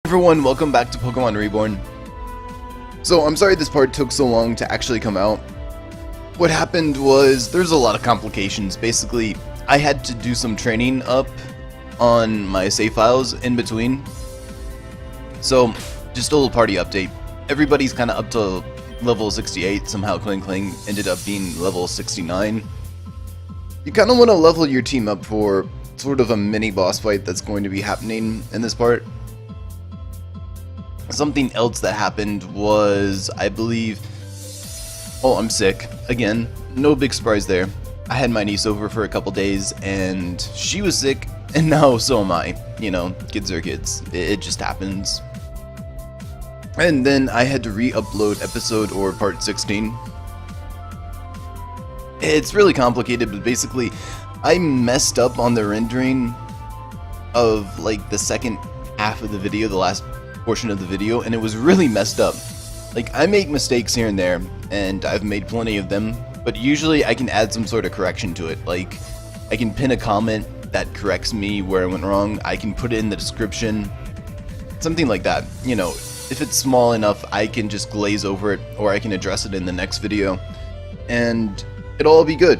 Everyone, welcome back to Pokemon Reborn. So I'm sorry this part took so long to actually come out. What happened was there's a lot of complications. Basically, I had to do some training up on my save files in between. So just a little party update. Everybody's kind of up to level 68. Somehow Kling ended up being level 69. You kind of want to level your team up for sort of a mini boss fight that's going to be happening in this part. Something else that happened was, I believe... Oh, I'm sick. Again, no big surprise there. I had my niece over for a couple days, and she was sick, and now so am I. You know, kids are kids. It just happens. And then I had to re-upload episode or part 16. It's really complicated, but basically, I messed up on the rendering of, like, the second half of the video, the last portion of the video, and it was really messed up. Like, I make mistakes here and there, and I've made plenty of them, but usually I can add some sort of correction to it. Like, I can pin a comment that corrects me where I went wrong, I can put it in the description, something like that. You know, if it's small enough, I can just glaze over it, or I can address it in the next video, and it'll all be good.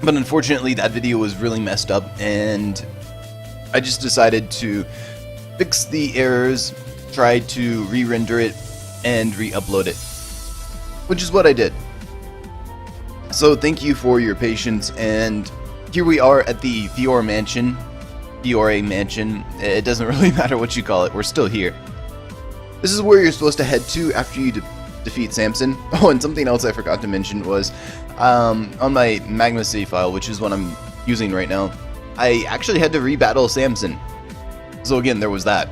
But unfortunately, that video was really messed up, and I just decided to fix the errors, try to re-render it, and re-upload it, which is what I did. So thank you for your patience, and here we are at the Fiora Mansion. It doesn't really matter what you call it, we're still here. This is where you're supposed to head to after you defeat Samson. Oh, and something else I forgot to mention was, on my Magma save file, which is what I'm using right now, I actually had to re-battle Samson. So again, there was that.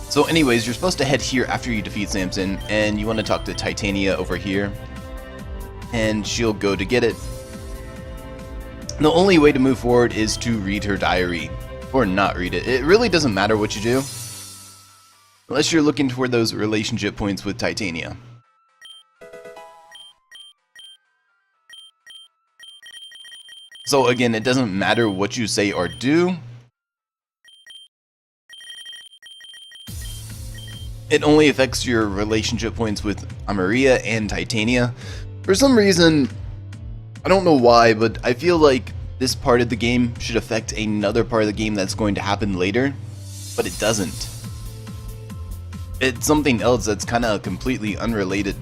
So anyways, you're supposed to head here after you defeat Samson, and you want to talk to Titania over here, and she'll go to get it. The only way to move forward is to read her diary, or not read it. It really doesn't matter what you do, unless you're looking for those relationship points with Titania. So again, it doesn't matter what you say or do. It only affects your relationship points with Amaria and Titania. For some reason, I don't know why, but I feel like this part of the game should affect another part of the game that's going to happen later, but it doesn't. It's something else that's kind of completely unrelated.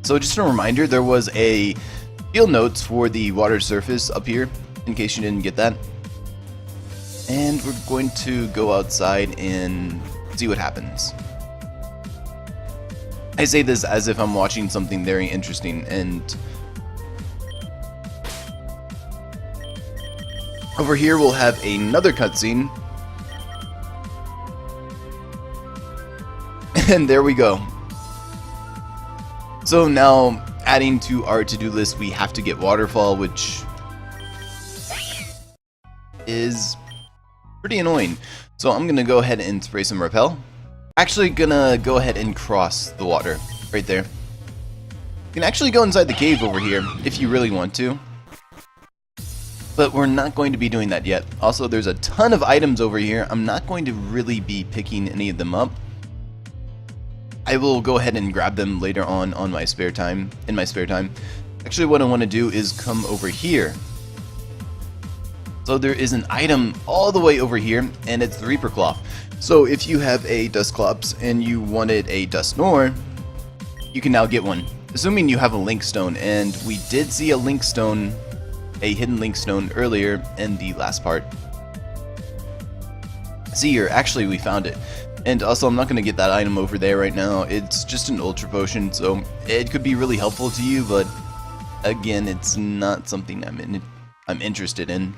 So just a reminder, there was a field notes for the water surface up here, in case you didn't get that. And we're going to go outside and see what happens. I say this as if I'm watching something very interesting, and over here we'll have another cutscene. And there we go. So now, adding to our to-do list, we have to get Waterfall, which is pretty annoying. So I'm gonna go ahead and spray some Repel. Actually gonna go ahead and cross the water right there. You can actually go inside the cave over here if you really want to, but we're not going to be doing that yet. Also, there's a ton of items over here. I'm not going to really be picking any of them up. I will go ahead and grab them later on my spare time, in my spare time. Actually, what I want to do is come over here. So there is an item all the way over here, and it's the Reaper Cloth. So if you have a Dusclops and you wanted a Dusknoir, you can now get one, assuming you have a Link Stone. And we did see a Link Stone, a hidden Link Stone earlier in the last part. See here, actually we found it. And also, I'm not going to get that item over there right now. It's just an Ultra Potion, so it could be really helpful to you, but again, it's not something I'm interested in.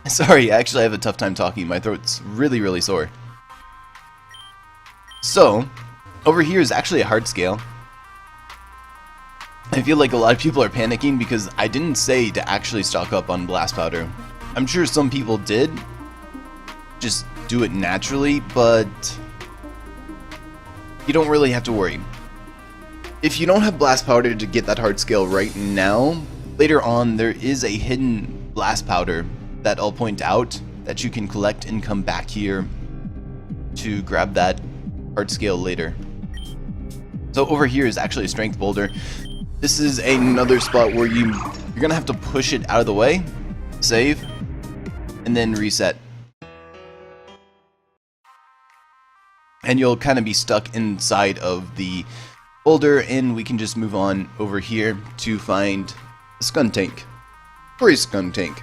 Sorry, actually I have a tough time talking. My throat's really, really sore. So, over here is actually a hard scale. I feel like a lot of people are panicking because I didn't say to actually stock up on Blast Powder. I'm sure some people did just do it naturally, but you don't really have to worry. If you don't have Blast Powder to get that hard scale right now, later on there is a hidden Blast Powder that I'll point out that you can collect and come back here to grab that art scale later. So over here is actually a strength boulder. This is another spot where you're gonna have to push it out of the way, save, and then reset. And you'll kind of be stuck inside of the boulder, and we can just move on over here to find a Skuntank. Or a Skuntank.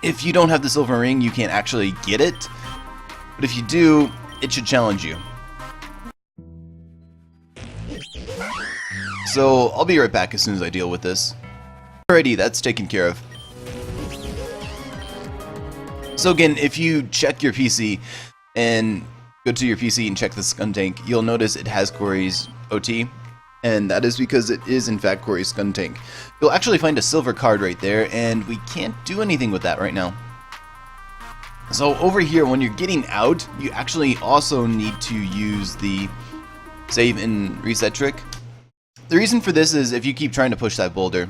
If you don't have the silver ring, you can't actually get it, but if you do, it should challenge you. So I'll be right back as soon as I deal with this. Alrighty, that's taken care of. So again, if you check your PC and go to your PC and check the Skuntank, you'll notice it has Corey's OT, and that is because it is in fact Corey's Skuntank. You'll actually find a silver card right there, and we can't do anything with that right now. So over here, when you're getting out, you actually also need to use the save and reset trick. The reason for this is if you keep trying to push that boulder,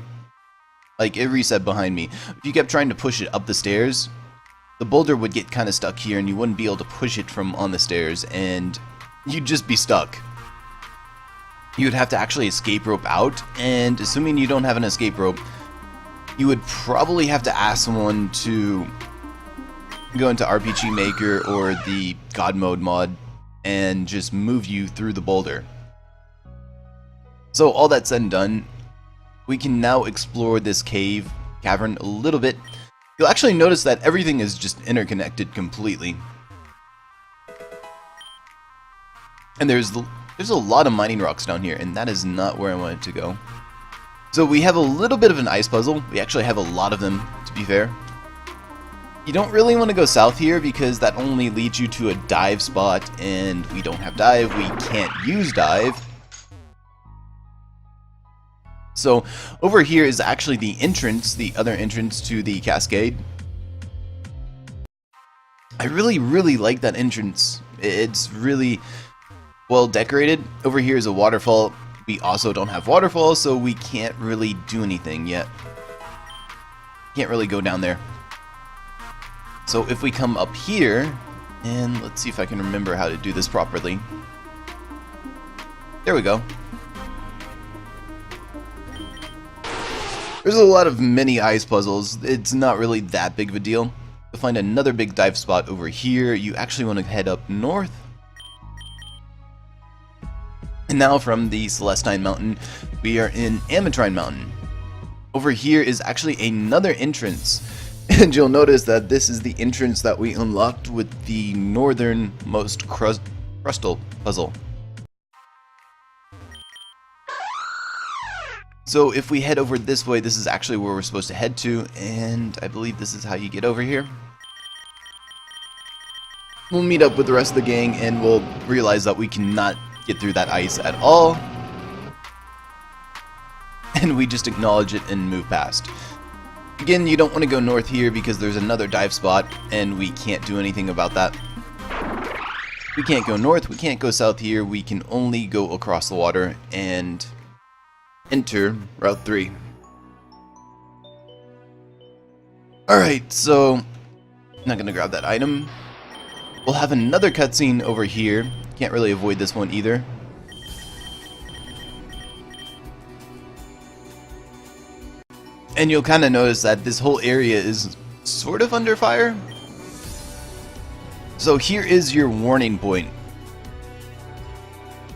like it reset behind me, if you kept trying to push it up the stairs, the boulder would get kind of stuck here and you wouldn't be able to push it from on the stairs and you'd just be stuck. You would have to actually escape rope out, and assuming you don't have an escape rope, you would probably have to ask someone to go into RPG Maker or the God Mode mod and just move you through the boulder. So all that said and done, we can now explore this cavern a little bit. You'll actually notice that everything is just interconnected completely. And there's a lot of mining rocks down here, and that is not where I wanted to go. So we have a little bit of an ice puzzle. We actually have a lot of them, to be fair. You don't really want to go south here because that only leads you to a dive spot, and we don't have dive. We can't use dive. So over here is actually the entrance, the other entrance to the cascade. I really like that entrance. It's really well decorated. Over here is a waterfall. We also don't have waterfalls, so we can't really do anything yet. Can't really go down there. So if we come up here, and let's see if I can remember how to do this properly. There we go. There's a lot of mini ice puzzles. It's not really that big of a deal. To find another big dive spot over here, you actually want to head up north. And now from the Celestine Mountain, we are in Ametrine Mountain. Over here is actually another entrance. And you'll notice that this is the entrance that we unlocked with the northernmost crustal puzzle. So if we head over this way, this is actually where we're supposed to head to, and I believe this is how you get over here. We'll meet up with the rest of the gang and we'll realize that we cannot get through that ice at all. And we just acknowledge it and move past. Again, you don't want to go north here because there's another dive spot and we can't do anything about that. We can't go north, we can't go south here, we can only go across the water and enter Route 3. Alright, so I'm not going to grab that item. We'll have another cutscene over here. Can't really avoid this one either. And you'll kind of notice that this whole area is sort of under fire. So here is your warning point.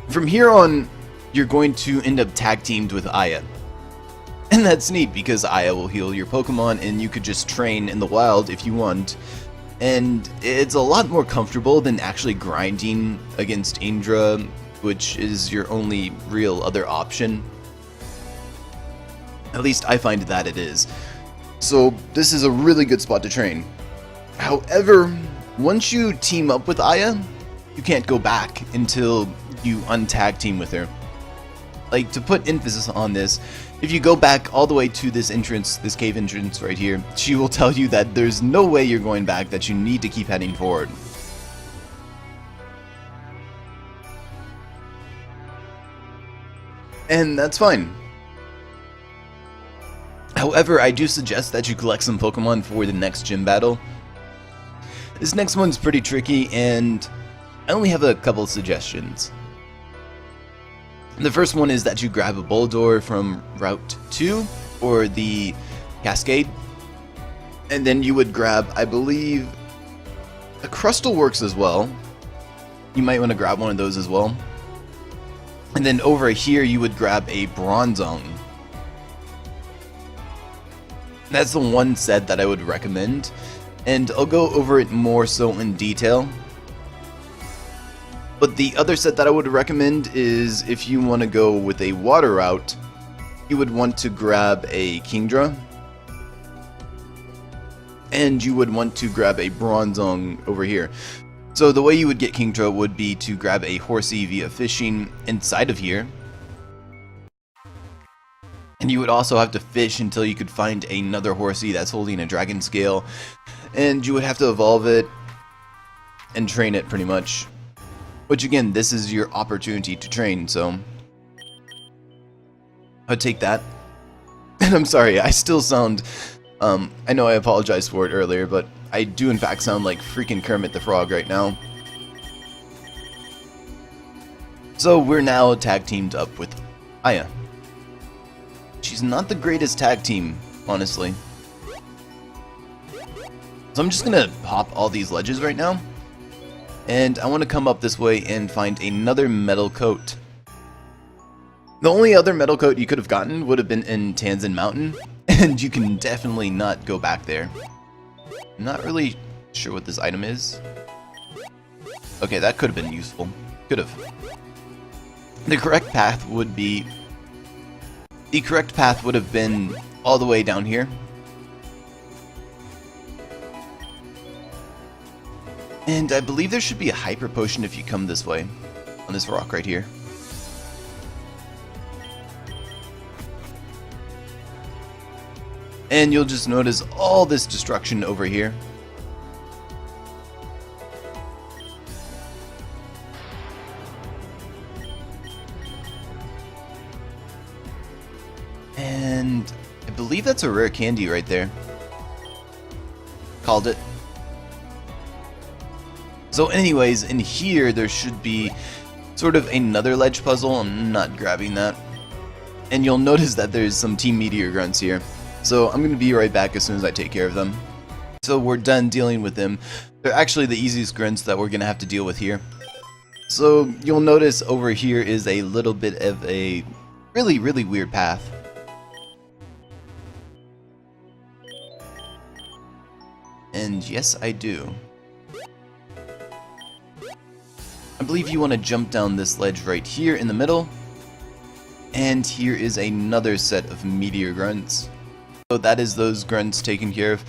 From here on, you're going to end up tag teamed with Aya. And that's neat because Aya will heal your Pokemon and you could just train in the wild if you want. And it's a lot more comfortable than actually grinding against Indra, which is your only real other option. At least I find that it is. So this is a really good spot to train. However, once you team up with Aya, you can't go back until you untag team with her. Like, to put emphasis on this, if you go back all the way to this entrance, this cave entrance right here, she will tell you that there's no way you're going back, that you need to keep heading forward. And that's fine. However, I do suggest that you collect some Pokemon for the next gym battle. This next one's pretty tricky, and I only have a couple of suggestions. The first one is that you grab a Boldore from Route 2, or the Cascade, and then you would grab, I believe, a Crustal works as well. You might want to grab one of those as well. And then over here you would grab a Bronzong. That's the one set that I would recommend, and I'll go over it more so in detail. But the other set that I would recommend is if you want to go with a water route, you would want to grab a Kingdra, and you would want to grab a Bronzong over here. So the way you would get Kingdra would be to grab a Horsey via fishing inside of here. And you would also have to fish until you could find another Horsey that's holding a Dragon Scale. And you would have to evolve it and train it pretty much. Which again, this is your opportunity to train, so I'd take that. And I'm sorry, I still sound, I know I apologized for it earlier, but I do in fact sound like freaking Kermit the Frog right now. So we're now tag teamed up with Aya. She's not the greatest tag team, honestly. So I'm just gonna hop all these ledges right now. And I want to come up this way and find another metal coat. The only other metal coat you could have gotten would have been in Tanzan Mountain, and you can definitely not go back there. I'm not really sure what this item is. Okay, that could have been useful. Could have. The correct path would be... The correct path would have been all the way down here. And I believe there should be a hyper potion if you come this way, on this rock right here. And you'll just notice all this destruction over here. And I believe that's a rare candy right there. Called it. So anyways, in here there should be sort of another ledge puzzle. I'm not grabbing that. And you'll notice that there's some Team Meteor Grunts here. So I'm going to be right back as soon as I take care of them. So we're done dealing with them. They're actually the easiest grunts that we're going to have to deal with here. So you'll notice over here is a little bit of a really weird path. And yes, I do. I believe you want to jump down this ledge right here in the middle. And here is another set of Meteor Grunts. So that is those grunts taken care of.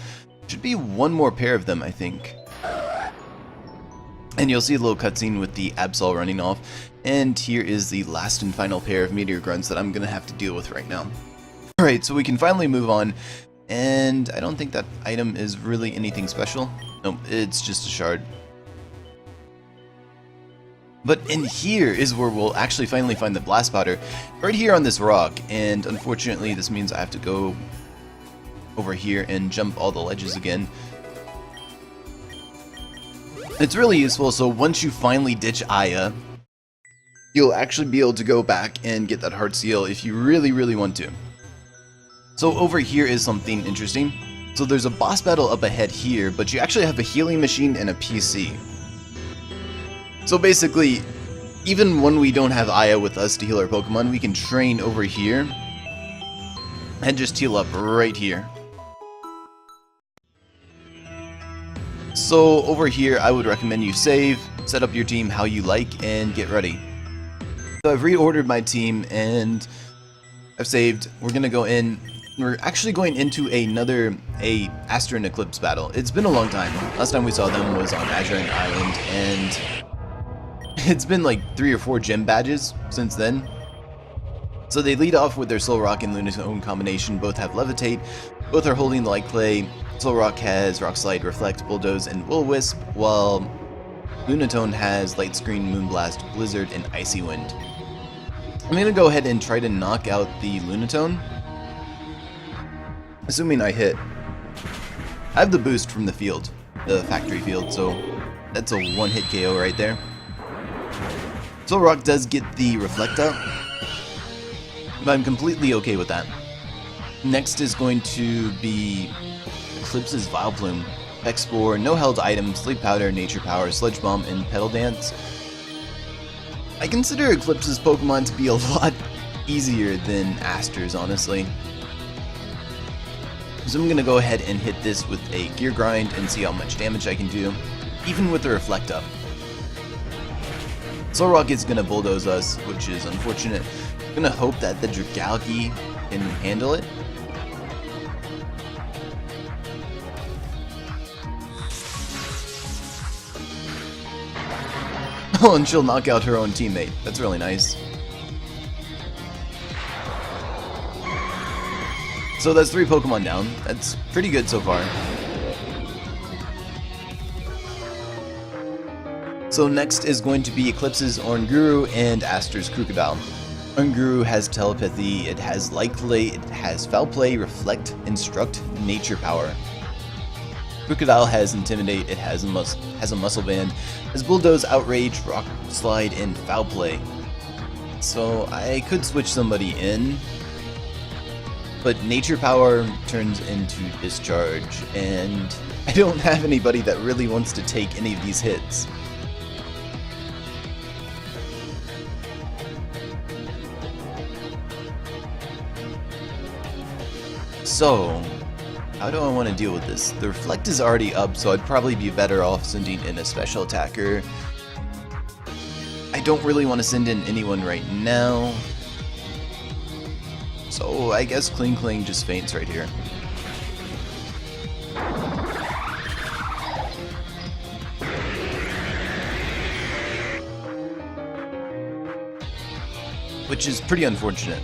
Should be one more pair of them, I think. And you'll see a little cutscene with the Absol running off. And here is the last and final pair of Meteor Grunts that I'm going to have to deal with right now. Alright, so we can finally move on. And I don't think that item is really anything special. Nope, it's just a shard. But in here is where we'll actually finally find the blast powder, right here on this rock, and unfortunately this means I have to go over here and jump all the ledges again. It's really useful, so once you finally ditch Aya, you'll actually be able to go back and get that heart seal if you really want to. So over here is something interesting. So there's a boss battle up ahead here, but you actually have a healing machine and a PC. So basically, even when we don't have Aya with us to heal our Pokemon, we can train over here and just heal up right here. So over here, I would recommend you save, set up your team how you like, and get ready. So I've reordered my team and I've saved. We're gonna go in. We're actually going into another Aster and Eclipse battle. It's been a long time. Last time we saw them was on Azure Island, and it's been like 3 or 4 gym badges since then. So they lead off with their Solrock and Lunatone combination. Both have Levitate. Both are holding the Light Clay. Solrock has Rock Slide, Reflect, Bulldoze, and Will-O-Wisp, while Lunatone has Light Screen, Moonblast, Blizzard, and Icy Wind. I'm going to go ahead and try to knock out the Lunatone, assuming I hit. I have the boost from the field, the factory field, so that's a one-hit KO right there. Solrock does get the Reflect up, but I'm completely okay with that. Next is going to be Eclipse's Vileplume. X-Spore, no held items, Sleep Powder, Nature Power, Sludge Bomb, and Petal Dance. I consider Eclipse's Pokemon to be a lot easier than Aster's, honestly. So I'm gonna go ahead and hit this with a Gear Grind and see how much damage I can do, even with the Reflect up. Solrock is gonna bulldoze us, which is unfortunate. I'm gonna hope that the Dragalge can handle it. Oh, and she'll knock out her own teammate. That's really nice. So that's 3 Pokemon down. That's pretty good so far. So next is going to be Eclipse's Oranguru and Aster's Krookodile. Oranguru has Telepathy, it has Light Play, it has Foul Play, Reflect, Instruct, Nature Power. Krookodile has Intimidate, it has a Muscle Band, has Bulldoze, Outrage, Rock Slide, and Foul Play. So I could switch somebody in, but Nature Power turns into Discharge, and I don't have anybody that really wants to take any of these hits. So, how do I want to deal with this? The Reflect is already up, so I'd probably be better off sending in a special attacker. I don't really want to send in anyone right now. So I guess Kling just faints right here. Which is pretty unfortunate.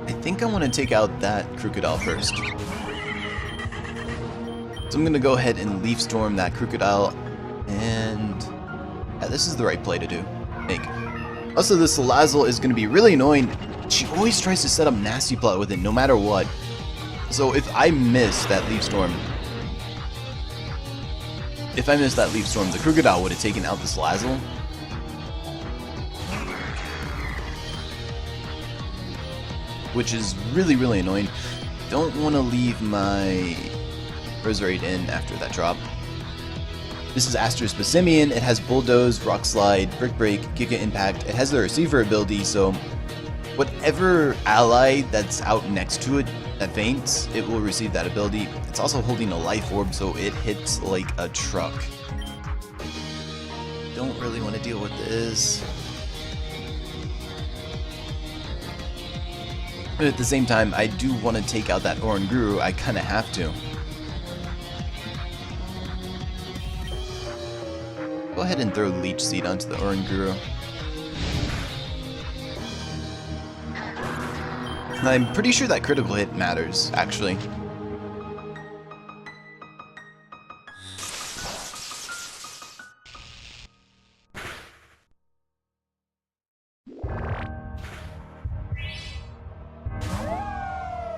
I think I want to take out that Krookodile first. So I'm going to go ahead and Leaf Storm that Krookodile, and yeah, this is the right play to do. Also, this Salazzle is going to be really annoying. She always tries to set up Nasty Plot with it, no matter what. So if I miss that Leaf Storm, the Krookodile would have taken out the Salazzle. Which is really, really annoying. Don't want to leave my Roserade in after that drop. This is Aster's Passimian. It has Bulldoze, Rock Slide, Brick Break, Giga Impact. It has the Receiver ability, so whatever ally that's out next to it that faints, it will receive that ability. It's also holding a Life Orb, so it hits like a truck. Don't really want to deal with this. But at the same time, I do want to take out that Oranguru. I kind of have to. Go ahead and throw Leech Seed onto the Oranguru. I'm pretty sure that critical hit matters, actually.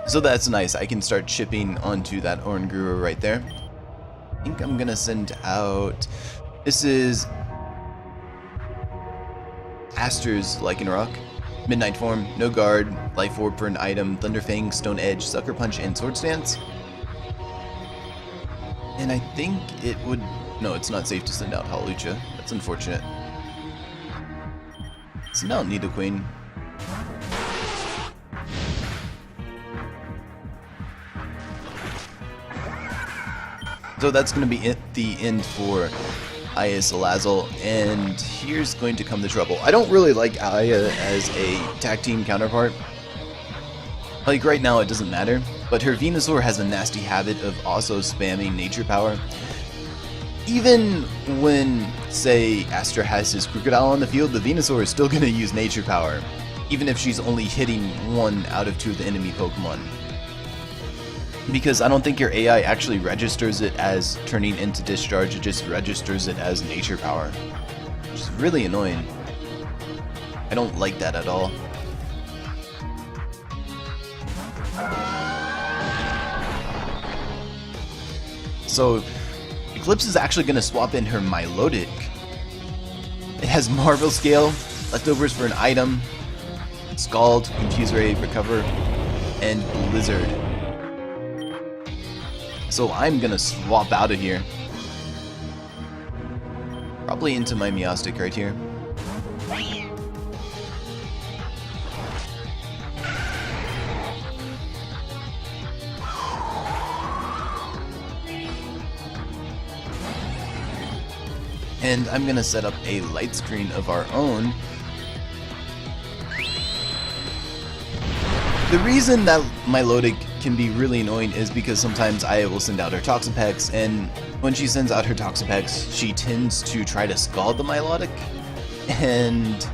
So that's nice. I can start chipping onto that Oranguru right there. I think I'm gonna send out... This is Aster's Lycanroc. Midnight Form, no guard, Life Orb for an item, Thunderfang, Stone Edge, Sucker Punch, and Sword Stance. And I think it would... No, it's not safe to send out Hawlucha. That's unfortunate. Send out Nidoqueen. So that's going to be the end for Aya Salazzle, and here's going to come the trouble. I don't really like Aya as a tag team counterpart. Like right now it doesn't matter, but her Venusaur has a nasty habit of also spamming Nature Power. Even when, say, Aster has his Krookodile on the field, the Venusaur is still going to use Nature Power, even if she's only hitting 1 out of 2 of the enemy Pokemon. Because I don't think your AI actually registers it as turning into Discharge, it just registers it as Nature Power. Which is really annoying. I don't like that at all. So Eclipse is actually going to swap in her Milotic. It has Marvel Scale, leftovers for an item, Scald, Confuse Ray, Recover, and Blizzard. So I'm going to swap out of here. Probably into my Meowstic right here. And I'm gonna set up a light screen of our own. The reason that Milotic can be really annoying is because sometimes Aya will send out her Toxapex, and when she sends out her Toxapex, she tends to try to scald the Milotic, and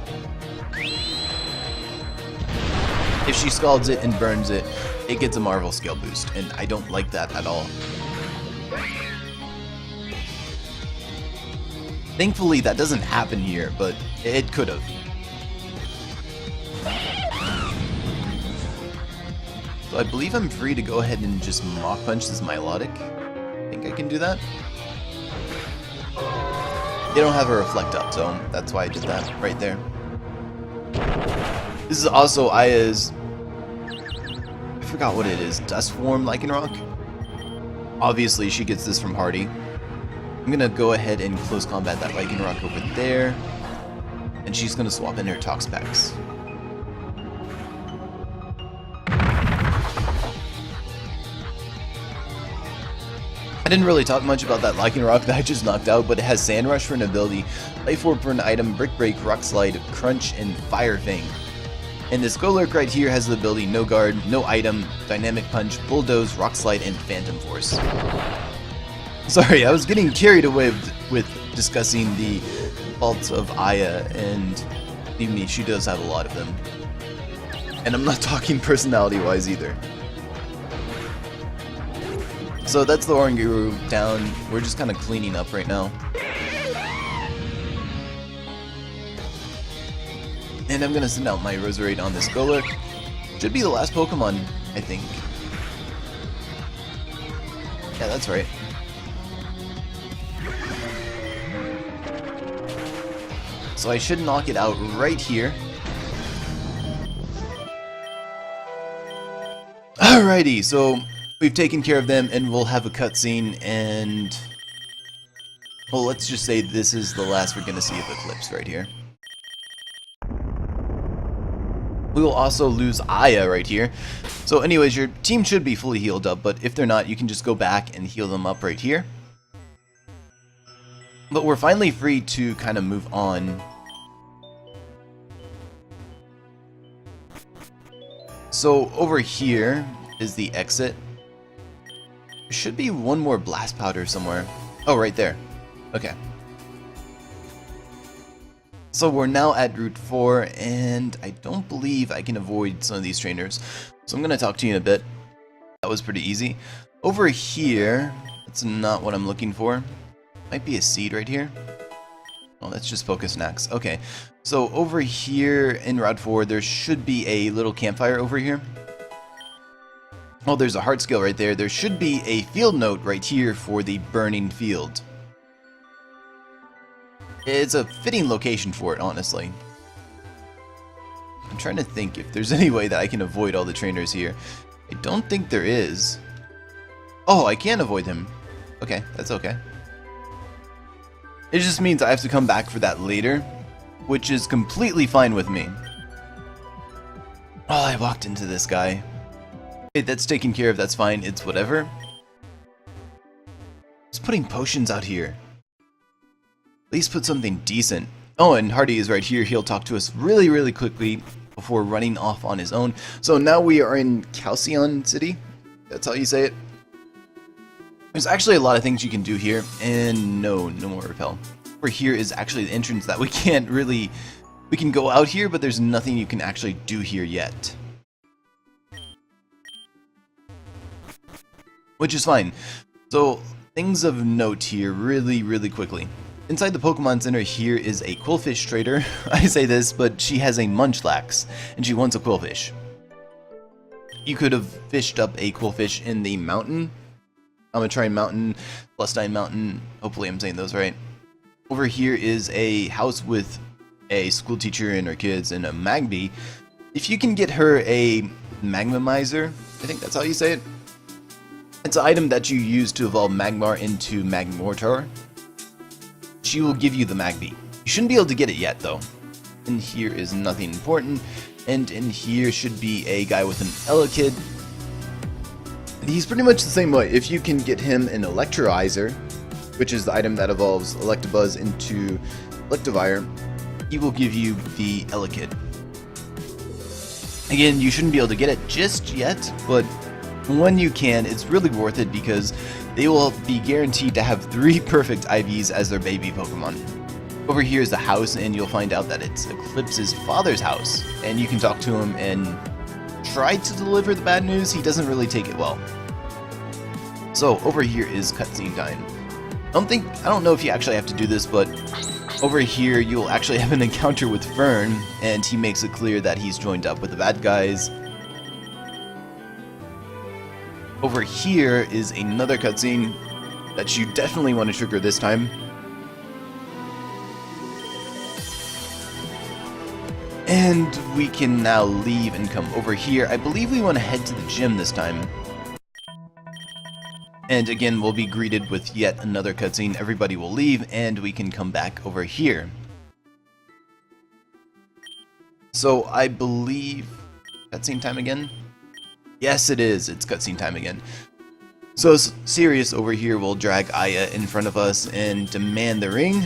if she scalds it and burns it, it gets a Marvel Scale boost, and I don't like that at all. Thankfully, that doesn't happen here, but it could have. So I believe I'm free to go ahead and just Mach Punch this Milotic. I think I can do that. They don't have a Reflect up, so that's why I did that right there. This is also Aya's... I forgot what it is. Dust Form Lycanroc? Obviously, she gets this from Hardy. I'm gonna go ahead and close combat that Lycanroc over there, and she's gonna swap in her Toxapex. I didn't really talk much about that Lycanroc that I just knocked out, but it has Sand Rush for an ability, Life Orb for an item, Brick Break, Rock Slide, Crunch, and Fire Fang. And this Golurk right here has the ability No Guard, No Item, Dynamic Punch, Bulldoze, Rock Slide, and Phantom Force. Sorry, I was getting carried away with discussing the faults of Aya, and believe me, she does have a lot of them. And I'm not talking personality-wise either. So that's the Oranguru down. We're just kind of cleaning up right now. And I'm going to send out my Roserade on this Golurk. Should be the last Pokemon, I think. Yeah, that's right. So I should knock it out right here. Alrighty, so we've taken care of them, and we'll have a cutscene, and... well, let's just say this is the last we're gonna see of Eclipse right here. We will also lose Aya right here. So anyways, your team should be fully healed up, but if they're not, you can just go back and heal them up right here. But we're finally free to kind of move on. So over here is the exit. There should be one more blast powder somewhere. Oh, right there. Okay. So we're now at Route 4, and I don't believe I can avoid some of these trainers. So I'm going to talk to you in a bit. That was pretty easy. Over here, that's not what I'm looking for. Might be a seed right here. Oh, that's just Focus Nax. Okay, so over here in Route 4, there should be a little campfire over here. Oh, there's a heart skill right there. There should be a field note right here for the burning field. It's a fitting location for it, honestly. I'm trying to think if there's any way that I can avoid all the trainers here. I don't think there is. Oh, I can avoid him. Okay, that's okay. It just means I have to come back for that later, which is completely fine with me. Oh, I walked into this guy. Okay, that's taken care of, that's fine, it's whatever. Just putting potions out here. At least put something decent. Oh, and Hardy is right here. He'll talk to us really, really quickly before running off on his own. So now we are in Calcenon City. That's how you say it. There's actually a lot of things you can do here, and no more repel. Over here is actually the entrance that we can't really... we can go out here, but there's nothing you can actually do here yet. Which is fine. So, things of note here really, really quickly. Inside the Pokemon Center here is a Qwilfish trader. I say this, but she has a Munchlax, and she wants a Qwilfish. you could have fished up a Qwilfish in the mountain. Ametrine Mountain, Lustine Mountain, hopefully I'm saying those right. Over here is a house with a school teacher and her kids and a Magby. If you can get her a Magmamizer, I think that's how you say it. It's an item that you use to evolve Magmar into Magmortar. She will give you the Magby. You shouldn't be able to get it yet though. In here is nothing important, and in here should be a guy with an Elekid. He's pretty much the same way. If you can get him an Electroizer, which is the item that evolves Electabuzz into Electivire, he will give you the Elekid. Again, you shouldn't be able to get it just yet, but when you can, it's really worth it because they will be guaranteed to have 3 perfect IVs as their baby Pokemon. Over here is the house, and you'll find out that it's Eclipse's father's house, and you can talk to him and try to deliver the bad news. He doesn't really take it well. So over here is cutscene time. I don't know if you actually have to do this, but over here you'll actually have an encounter with Fern, and he makes it clear that he's joined up with the bad guys. Over here is another cutscene that you definitely want to trigger this time. And we can now leave and come over here. I believe we want to head to the gym this time. And again, we'll be greeted with yet another cutscene. Everybody will leave, and we can come back over here. So I believe... cutscene time again? Yes, it is. It's cutscene time again. So Sirius over here will drag Aya in front of us and demand the ring.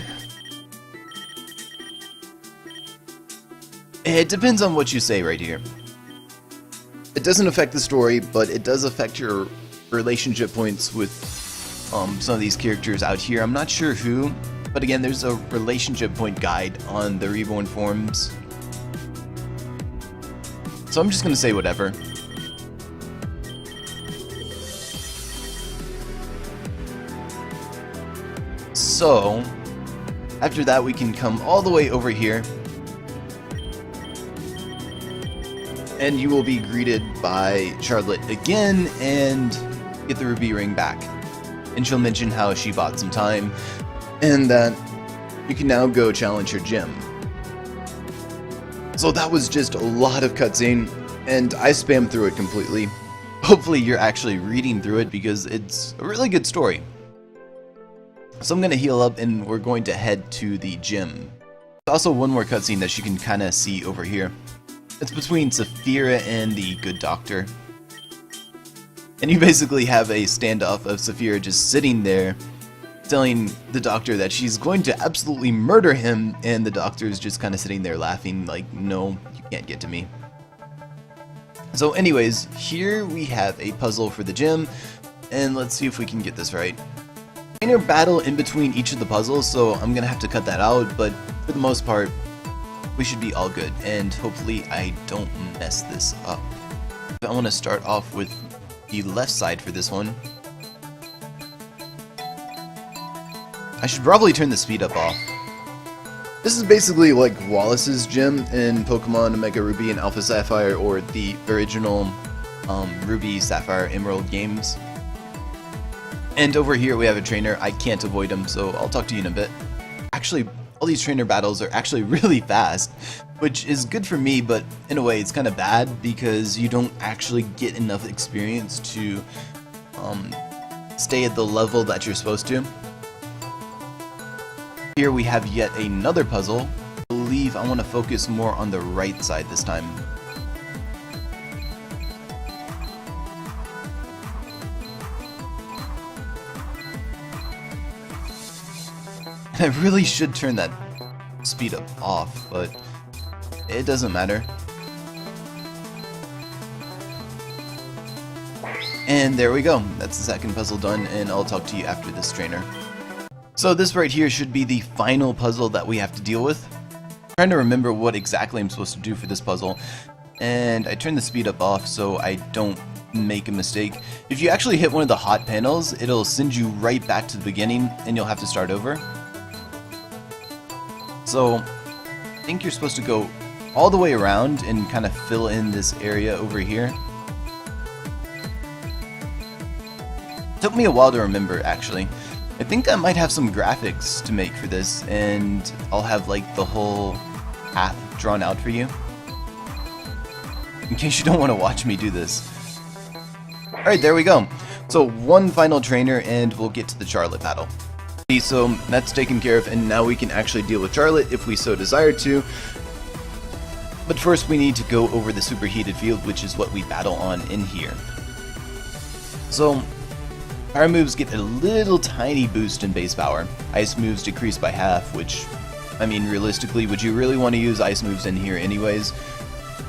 It depends on what you say right here. It doesn't affect the story, but it does affect your relationship points with some of these characters out here. I'm not sure who, but again, there's a relationship point guide on the Reborn forums. So I'm just gonna say whatever. So, after that we can come all the way over here, and you will be greeted by Charlotte again and get the Ruby Ring back. And she'll mention how she bought some time and that you can now go challenge her gym. So that was just a lot of cutscene, and I spammed through it completely. Hopefully you're actually reading through it because it's a really good story. So I'm going to heal up and we're going to head to the gym. There's also one more cutscene that you can kind of see over here. It's between Saphira and the good doctor. And you basically have a standoff of Saphira just sitting there telling the doctor that she's going to absolutely murder him, and the doctor's just kind of sitting there laughing like, no, you can't get to me. So anyways, here we have a puzzle for the gym, and let's see if we can get this right. Trainer battle in between each of the puzzles, so I'm gonna have to cut that out, but for the most part, we should be all good, and hopefully I don't mess this up. I want to start off with the left side for this one. I should probably turn the speed up off. This is basically like Wallace's gym in Pokemon Omega Ruby and Alpha Sapphire, or the original Ruby, Sapphire, Emerald games. And over here we have a trainer. I can't avoid him, so I'll talk to you in a bit. Actually, all these trainer battles are actually really fast, which is good for me, but in a way it's kind of bad because you don't actually get enough experience to stay at the level that you're supposed to. Here we have yet another puzzle. I believe I want to focus more on the right side this time. I really should turn that speed up off, but it doesn't matter. And there we go. That's the second puzzle done, and I'll talk to you after this trainer. So this right here should be the final puzzle that we have to deal with. I'm trying to remember what exactly I'm supposed to do for this puzzle, and I turned the speed up off so I don't make a mistake. If you actually hit one of the hot panels, it'll send you right back to the beginning, and you'll have to start over. So, I think you're supposed to go all the way around and kind of fill in this area over here. Took me a while to remember, actually. I think I might have some graphics to make for this, and I'll have like the whole path drawn out for you, in case you don't want to watch me do this. Alright, there we go. So one final trainer and we'll get to the Charlotte battle. So that's taken care of, and now we can actually deal with Charlotte if we so desire to. But first we need to go over the superheated field, which is what we battle on in here. So Fire moves get a little tiny boost in base power. Ice moves decrease by half, which, I mean, realistically, would you really want to use ice moves in here anyways?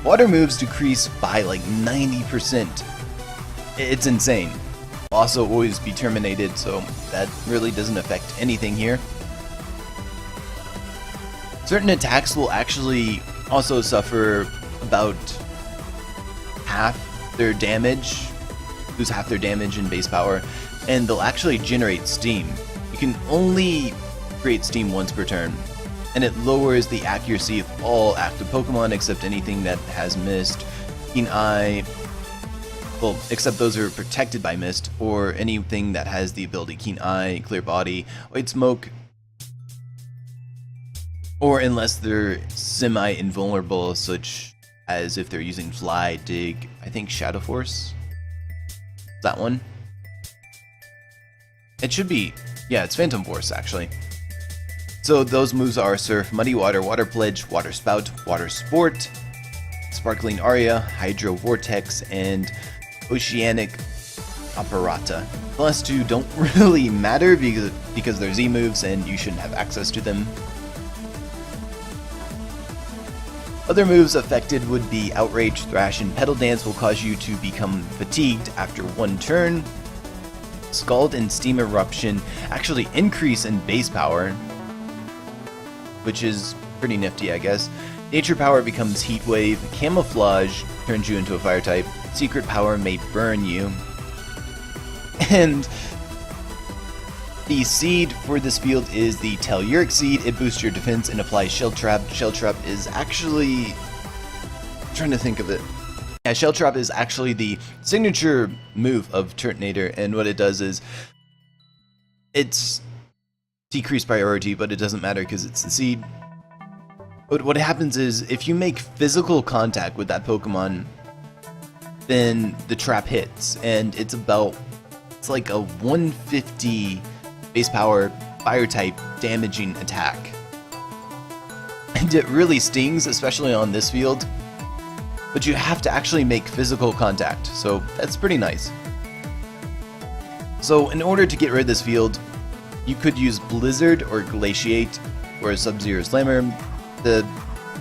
Water moves decrease by like 90%. It's insane. Also always be terminated, so that really doesn't affect anything here. Certain attacks will actually also suffer about half their damage, lose half their damage in base power, and they'll actually generate steam. You can only create steam once per turn, and it lowers the accuracy of all active Pokemon except anything that has Mist, Keen Eye, well, except those are protected by Mist, or anything that has the ability Keen Eye, Clear Body, White Smoke, or unless they're semi-invulnerable, such as if they're using Fly, Dig, I think Shadow Force? That one? It should be, yeah, it's Phantom Force, actually. So those moves are Surf, Muddy Water, Water Pledge, Water Spout, Water Sport, Sparkling Aria, Hydro Vortex, and Oceanic Operata. The last two don't really matter because they're Z moves and you shouldn't have access to them. Other moves affected would be Outrage, Thrash, and Petal Dance will cause you to become fatigued after one turn. Scald and Steam Eruption actually increase in base power, which is pretty nifty, I guess. Nature Power becomes Heat Wave. Camouflage turns you into a Fire type. Secret Power may burn you. And the seed for this field is the Telluric Seed. It boosts your defense and applies Shell Trap. Shell Trap is actually... I'm trying to think of it. Yeah, Shell Trap is actually the signature move of Turtonator, and what it does is it's decreased priority, but it doesn't matter because it's the seed. But what happens is if you make physical contact with that Pokemon, then the trap hits, and it's like a 150 base power fire type damaging attack. And it really stings, especially on this field. But you have to actually make physical contact, so that's pretty nice. So in order to get rid of this field, you could use Blizzard or Glaciate or Sub-Zero Slammer. The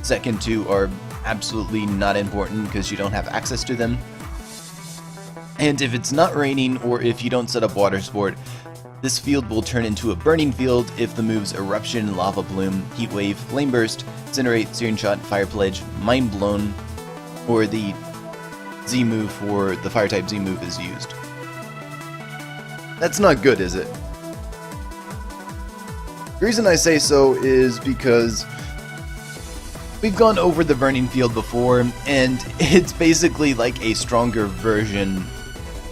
second two are absolutely not important because you don't have access to them. And if it's not raining or if you don't set up Water Sport, this field will turn into a burning field if the moves Eruption, Lava Bloom, Heat Wave, Flame Burst, Incinerate, Searing Shot, Fire Pledge, Mind Blown, or the Z move for the Fire type Z move is used. That's not good, is it? The reason I say so is because we've gone over the Burning Field before, and it's basically like a stronger version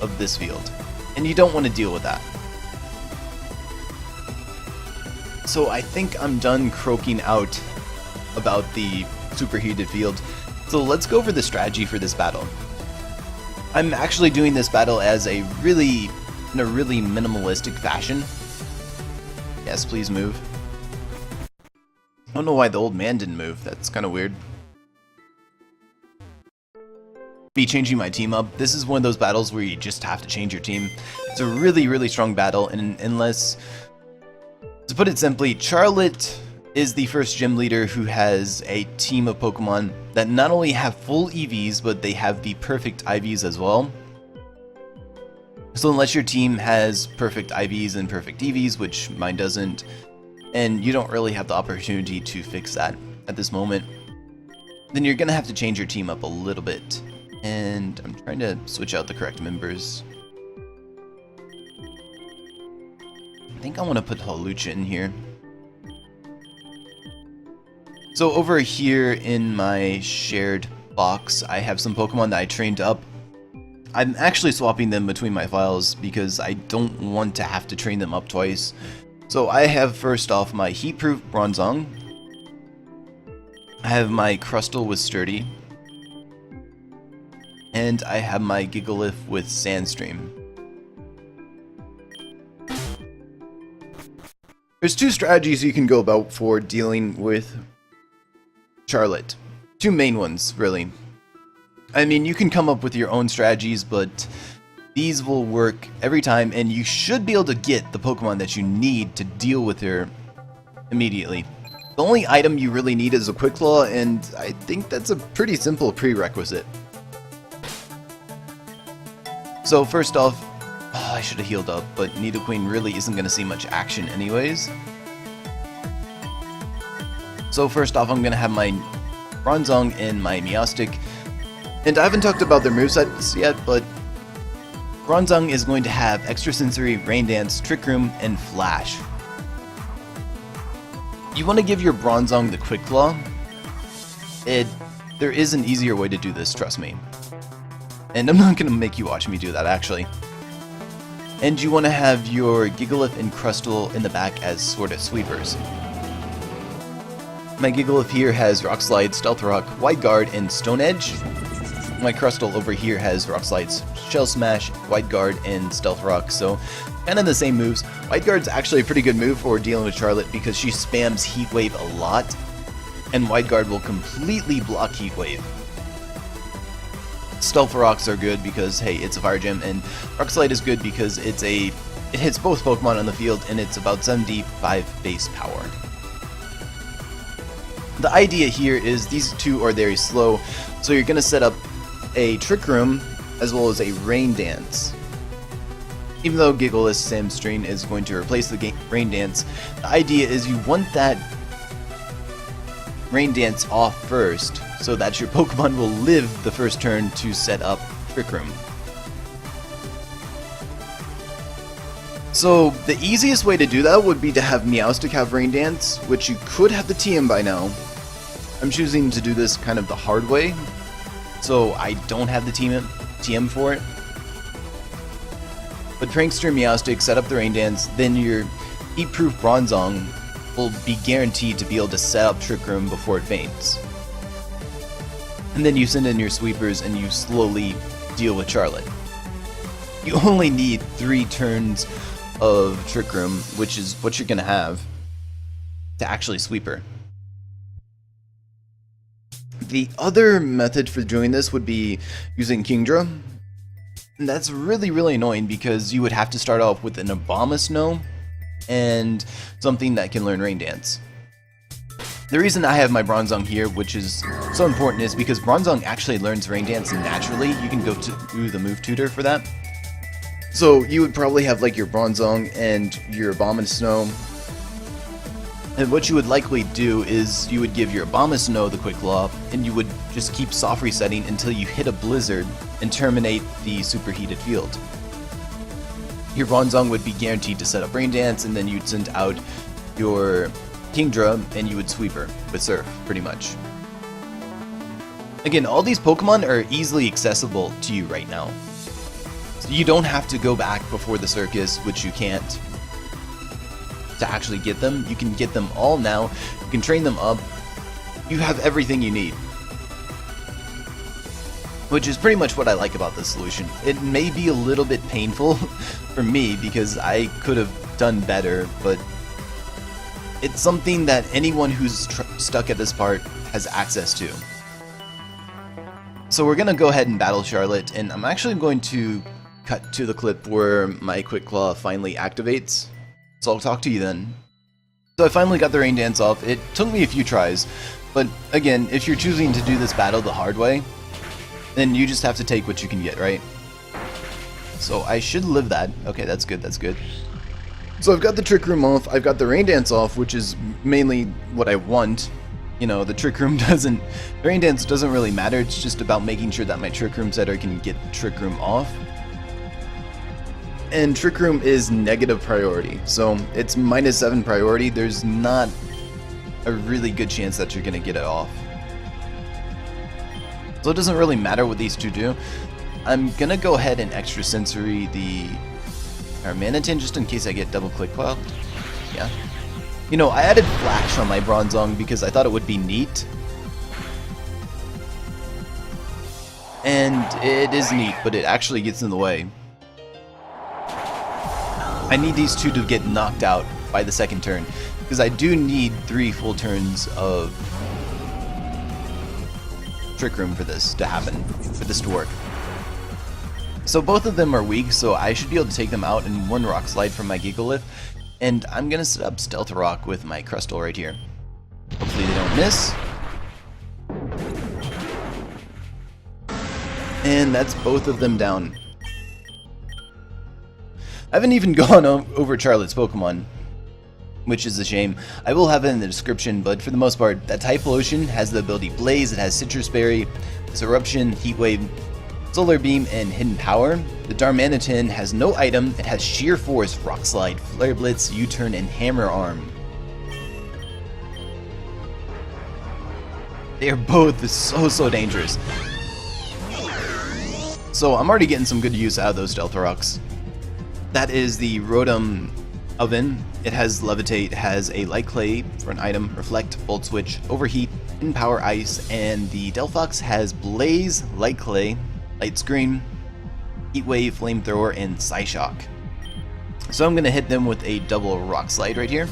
of this field, and you don't want to deal with that. So I think I'm done croaking out about the superheated field. So let's go over the strategy for this battle. I'm actually doing this battle as in a really minimalistic fashion. Yes, please move. I don't know why the old man didn't move. That's kind of weird. Be changing my team up. This is one of those battles where you just have to change your team. It's a really strong battle, and unless, to put it simply, Charlotte is the first gym leader who has a team of Pokemon that not only have full EVs, but they have the perfect IVs as well. So unless your team has perfect IVs and perfect EVs, which mine doesn't, and you don't really have the opportunity to fix that at this moment, then you're gonna have to change your team up a little bit. And I'm trying to switch out the correct members. I think I want to put Hawlucha in here. So over here in my shared box, I have some Pokemon that I trained up. I'm actually swapping them between my files because I don't want to have to train them up twice. So I have first off my Heatproof Bronzong. I have my Crustle with Sturdy. And I have my Gigalith with Sandstream. There's two strategies you can go about for dealing with Charlotte. Two main ones, really. I mean, you can come up with your own strategies, but these will work every time, and you should be able to get the Pokemon that you need to deal with her immediately. The only item you really need is a Quick Claw, and I think that's a pretty simple prerequisite. So first off, I should have healed up, but Nidoqueen really isn't going to see much action anyways. So first off, I'm going to have my Bronzong and my Meowstic. And I haven't talked about their movesets yet, but Bronzong is going to have Extrasensory, Rain Dance, Trick Room, and Flash. You want to give your Bronzong the Quick Claw. There is an easier way to do this, trust me. And I'm not going to make you watch me do that, actually. And you want to have your Gigalith and Crustle in the back as sort of sweepers. My Gigalith here has Rock Slide, Stealth Rock, Wide Guard, and Stone Edge. My Crustle over here has Rock Slides, Shell Smash, Wide Guard, and Stealth Rock, so kind of the same moves. Wide Guard's actually a pretty good move for dealing with Charlotte because she spams Heat Wave a lot, and Wide Guard will completely block Heat Wave. Stealth Rocks are good because, hey, it's a Fire Gem, and Rock Slide is good because it hits both Pokemon on the field, and it's about 75 base power. The idea here is these two are very slow, so you're going to set up a Trick Room as well as a Rain Dance. Even though Gigalith Sandstream is going to replace the Rain Dance, the idea is you want that Rain Dance off first, so that your Pokemon will live the first turn to set up Trick Room. So the easiest way to do that would be to have Meowstic have Rain Dance, which you could have the TM by now. I'm choosing to do this kind of the hard way, so I don't have the TM for it. But Prankster and Meowstic set up the Rain Dance, then your Heatproof Bronzong will be guaranteed to be able to set up Trick Room before it faints. And then you send in your sweepers and you slowly deal with Charlotte. You only need 3 turns of Trick Room, which is what you're going to have, to actually sweep her. The other method for doing this would be using Kingdra. And that's really, really annoying because you would have to start off with an Abomasnow and something that can learn Rain Dance. The reason I have my Bronzong here, which is so important, is because Bronzong actually learns Rain Dance naturally. You can go to the move tutor for that. So you would probably have like your Bronzong and your Abomasnow. And what you would likely do is you would give your Abomasnow the Quick Claw, and you would just keep soft resetting until you hit a Blizzard and terminate the superheated field. Your Bronzong would be guaranteed to set up Rain Dance, and then you'd send out your Kingdra, and you would sweep her with Surf, pretty much. Again, all these Pokemon are easily accessible to you right now. So you don't have to go back before the circus, which you can't, to actually get them. You can get them all now. You can train them up. You have everything you need. Which is pretty much what I like about this solution. It may be a little bit painful for me because I could have done better, but it's something that anyone who's stuck at this part has access to. So we're going to go ahead and battle Charlotte, and I'm actually going to cut to the clip where my Quick Claw finally activates. So I'll talk to you then. So I finally got the Rain Dance off. It took me a few tries, but again, if you're choosing to do this battle the hard way, then you just have to take what you can get, right? So I should live that. Okay, that's good, that's good. So I've got the Trick Room off, I've got the Rain Dance off, which is mainly what I want. You know, the Trick Room the Rain Dance doesn't really matter, it's just about making sure that my Trick Room setter can get the Trick Room off. And Trick Room is negative priority, so it's -7 priority. There's not a really good chance that you're going to get it off. So it doesn't really matter what these two do. I'm gonna go ahead and extra sensory the Darmanitan just in case I get double click cloud. Yeah. You know, I added flash on my Bronzong because I thought it would be neat. And it is neat, but it actually gets in the way. I need these two to get knocked out by the second turn, because I do need 3 full turns of Trick Room for this to happen, for this to work. So both of them are weak, so I should be able to take them out in 1 Rock Slide from my Gigalith, and I'm going to set up Stealth Rock with my Crustle right here. Hopefully they don't miss. And that's both of them down. I haven't even gone over Charlotte's Pokemon, which is a shame. I will have it in the description, but for the most part, that Typhlosion has the ability Blaze, it has Citrus Berry, it's Eruption, Heat Wave, Solar Beam, and Hidden Power. The Darmanitan has no item, it has Sheer Force, Rock Slide, Flare Blitz, U-Turn, and Hammer Arm. They are both so dangerous. So I'm already getting some good use out of those Stealth Rocks. That is the Rotom Oven. It has Levitate, has a Light Clay for an item, Reflect, Volt Switch, Overheat, and Power Ice, and the Delphox has Blaze, Light Clay, Light Screen, Heat Wave, Flamethrower, and Psyshock. So I'm going to hit them with a double Rock Slide right here.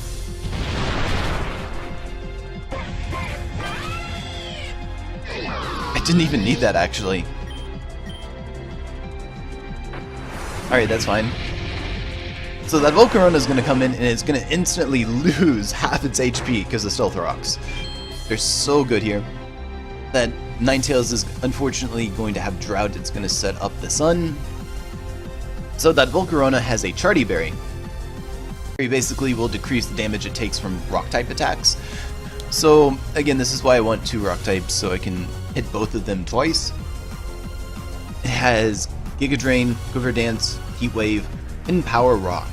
I didn't even need that actually. Alright, that's fine. So that Volcarona is going to come in and it's going to instantly lose half its HP because of Stealth Rocks. They're so good here. That Ninetales is unfortunately going to have Drought. It's going to set up the Sun. So that Volcarona has a Charty Berry. It basically will decrease the damage it takes from Rock type attacks. So again, this is why I want 2 Rock types so I can hit both of them twice. It has Giga Drain, Quiver Dance, Heat Wave, and Power Rock.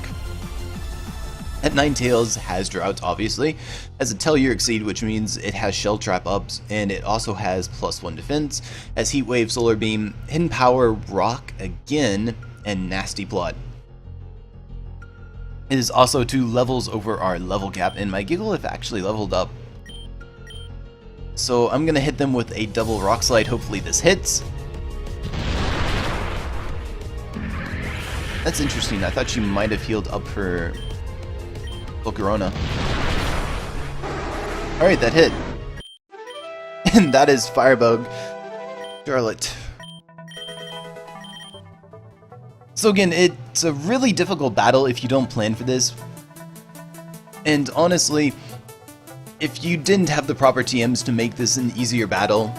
That Ninetales has Drought, obviously, has a Telluric Seed, which means it has Shell Trap ups, and it also has +1 defense, has Heat Wave, Solar Beam, Hidden Power, Rock again, and Nasty Plot. It is also 2 levels over our level cap, and my Gigalith actually leveled up. So I'm going to hit them with a double Rock Slide, hopefully this hits. That's interesting, I thought she might have healed up her Volcarona. Alright, that hit. And that is Firebug Charlotte. So again, it's a really difficult battle if you don't plan for this. And honestly, if you didn't have the proper TMs to make this an easier battle,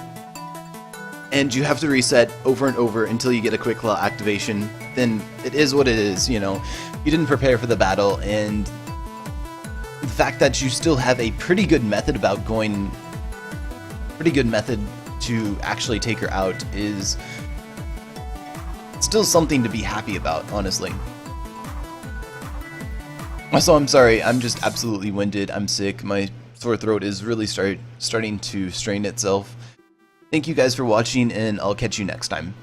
and you have to reset over and over until you get a Quick Claw activation, then it is what it is, you know. You didn't prepare for the battle, and the fact that you still have a pretty good method to actually take her out is still something to be happy about, honestly. So I'm sorry, I'm just absolutely winded, I'm sick, my sore throat is really starting to strain itself. Thank you guys for watching, and I'll catch you next time.